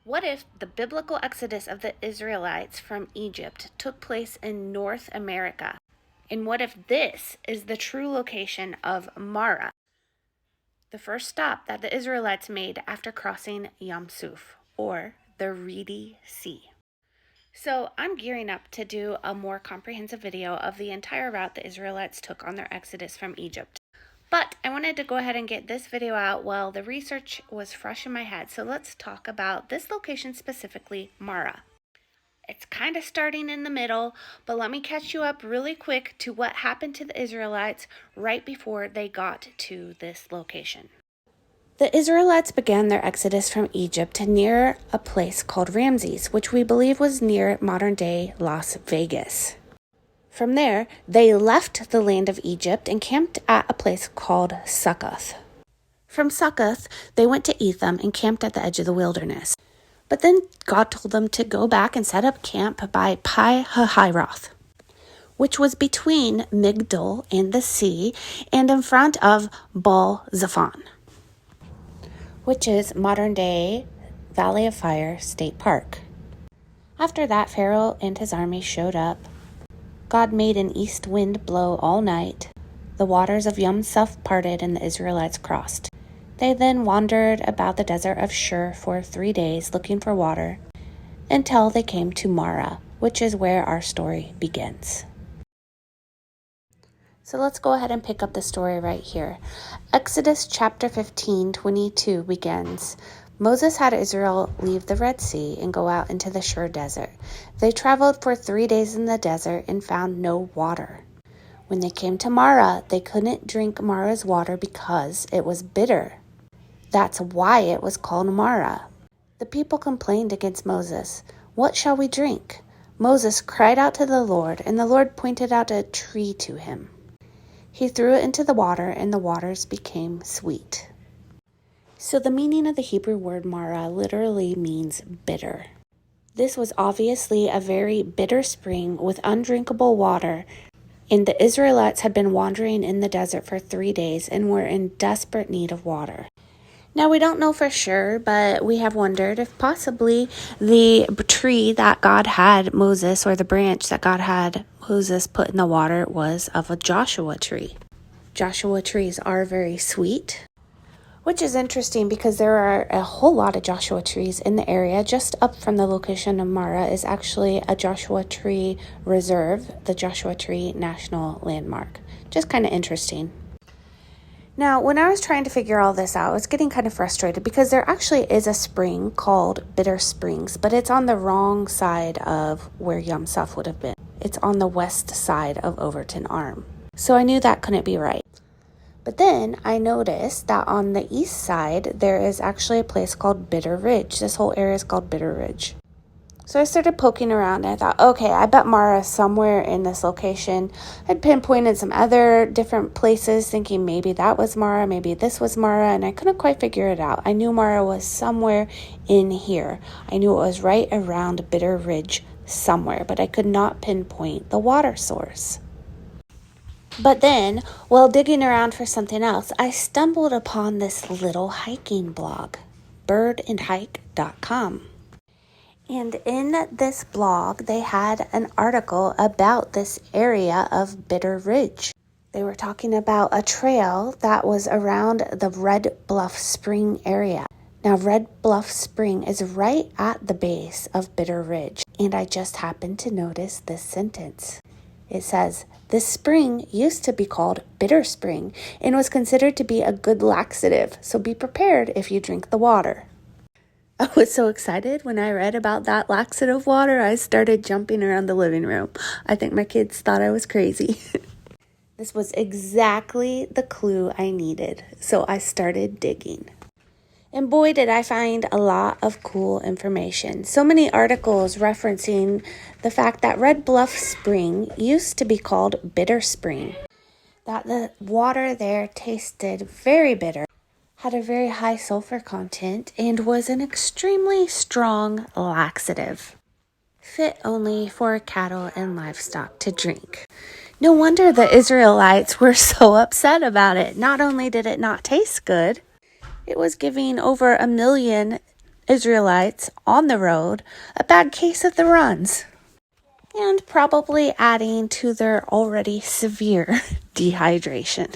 What if the biblical exodus of the Israelites from Egypt took place in North America? And what if this is the true location of Marah, the first stop that the Israelites made after crossing Yum Suph, or the Reedy Sea? So I'm gearing up to do a more comprehensive video of the entire route the Israelites took on their exodus from Egypt. But I wanted to go ahead and get this video out while the research was fresh in my head. So let's talk about this location specifically, Marah. It's kind of starting in the middle, but let me catch you up really quick to what happened to the Israelites right before they got to this location. The Israelites began their exodus from Egypt near a place called Ramses, which we believe was near modern-day Las Vegas. From there, they left the land of Egypt and camped at a place called Succoth. From Succoth, they went to Etham and camped at the edge of the wilderness. But then God told them to go back and set up camp by Pi-hahiroth, which was between Migdol and the sea and in front of Baal-Zephon, which is modern-day Valley of Fire State Park. After that, Pharaoh and his army showed up. God made an east wind blow all night. The waters of Yum Suph parted and the Israelites crossed. They then wandered about the desert of Shur for 3 days looking for water until they came to Marah, which is where our story begins. So let's go ahead and pick up the story right here. Exodus chapter 15:22 begins. Moses had Israel leave the Red Sea and go out into the Shur desert. They traveled for 3 days in the desert and found no water. When they came to Marah, they couldn't drink Marah's water because it was bitter. That's why it was called Marah. The people complained against Moses. "What shall we drink?" Moses cried out to the Lord, and the Lord pointed out a tree to him. He threw it into the water, and the waters became sweet. So the meaning of the Hebrew word Marah literally means bitter. This was obviously a very bitter spring with undrinkable water, and the Israelites had been wandering in the desert for 3 days and were in desperate need of water. Now, we don't know for sure, but we have wondered if possibly the tree that God had Moses, or the branch that God had Moses put in the water, was of a Joshua tree. Joshua trees are very sweet, which is interesting because there are a whole lot of Joshua trees in the area. Just up from the location of Marah is actually a Joshua Tree Reserve, the Joshua Tree National Landmark. Just kind of interesting. Now, when I was trying to figure all this out, I was getting kind of frustrated because there actually is a spring called Bitter Springs, but it's on the wrong side of where Yum Suph would have been. It's on the west side of Overton Arm. So I knew that couldn't be right. But then I noticed that on the east side, there is actually a place called Bitter Ridge. This whole area is called Bitter Ridge. So I started poking around and I thought, okay, I bet Marah is somewhere in this location. I'd pinpointed some other different places thinking maybe that was Marah, maybe this was Marah, and I couldn't quite figure it out. I knew Marah was somewhere in here. I knew it was right around Bitter Ridge somewhere, but I could not pinpoint the water source. But then, while digging around for something else, I stumbled upon this little hiking blog, birdandhike.com. And in this blog, they had an article about this area of Bitter Ridge. They were talking about a trail that was around the Red Bluff Spring area. Now, Red Bluff Spring is right at the base of Bitter Ridge, and I just happened to notice this sentence. It says, "This spring used to be called Bitter Spring and was considered to be a good laxative, so be prepared if you drink the water." I was so excited when I read about that laxative water, I started jumping around the living room. I think my kids thought I was crazy. This was exactly the clue I needed, so I started digging. And boy, did I find a lot of cool information. So many articles referencing the fact that Red Bluff Spring used to be called Bitter Spring. That the water there tasted very bitter, had a very high sulfur content, and was an extremely strong laxative, fit only for cattle and livestock to drink. No wonder the Israelites were so upset about it. Not only did it not taste good, it was giving over 1 million Israelites on the road a bad case of the runs, and probably adding to their already severe dehydration.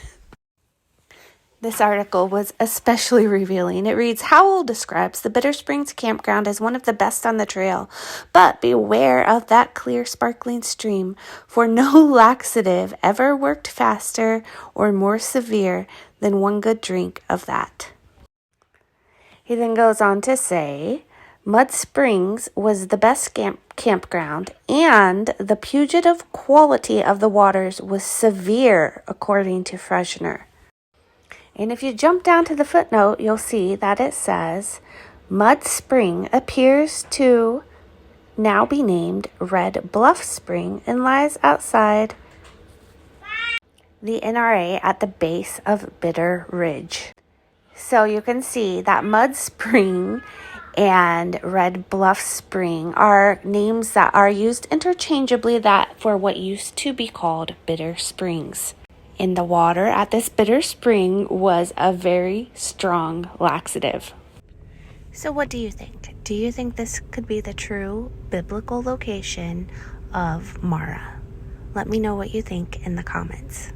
This article was especially revealing. It reads, Howell describes the Bitter Springs campground as one of the best on the trail, but beware of that clear, sparkling stream, for no laxative ever worked faster or more severe than one good drink of that. He then goes on to say, Mud Springs was the best campground, and the fugitive quality of the waters was severe, according to Freshener. And if you jump down to the footnote, you'll see that it says, Mud Spring appears to now be named Red Bluff Spring and lies outside the NRA at the base of Bitter Ridge. So you can see that Mud Spring and Red Bluff Spring are names that are used interchangeably that for what used to be called Bitter Springs. In the water at this bitter spring was a very strong laxative. So what do you think? Do you think this could be the true biblical location of Marah? Let me know what you think in the comments.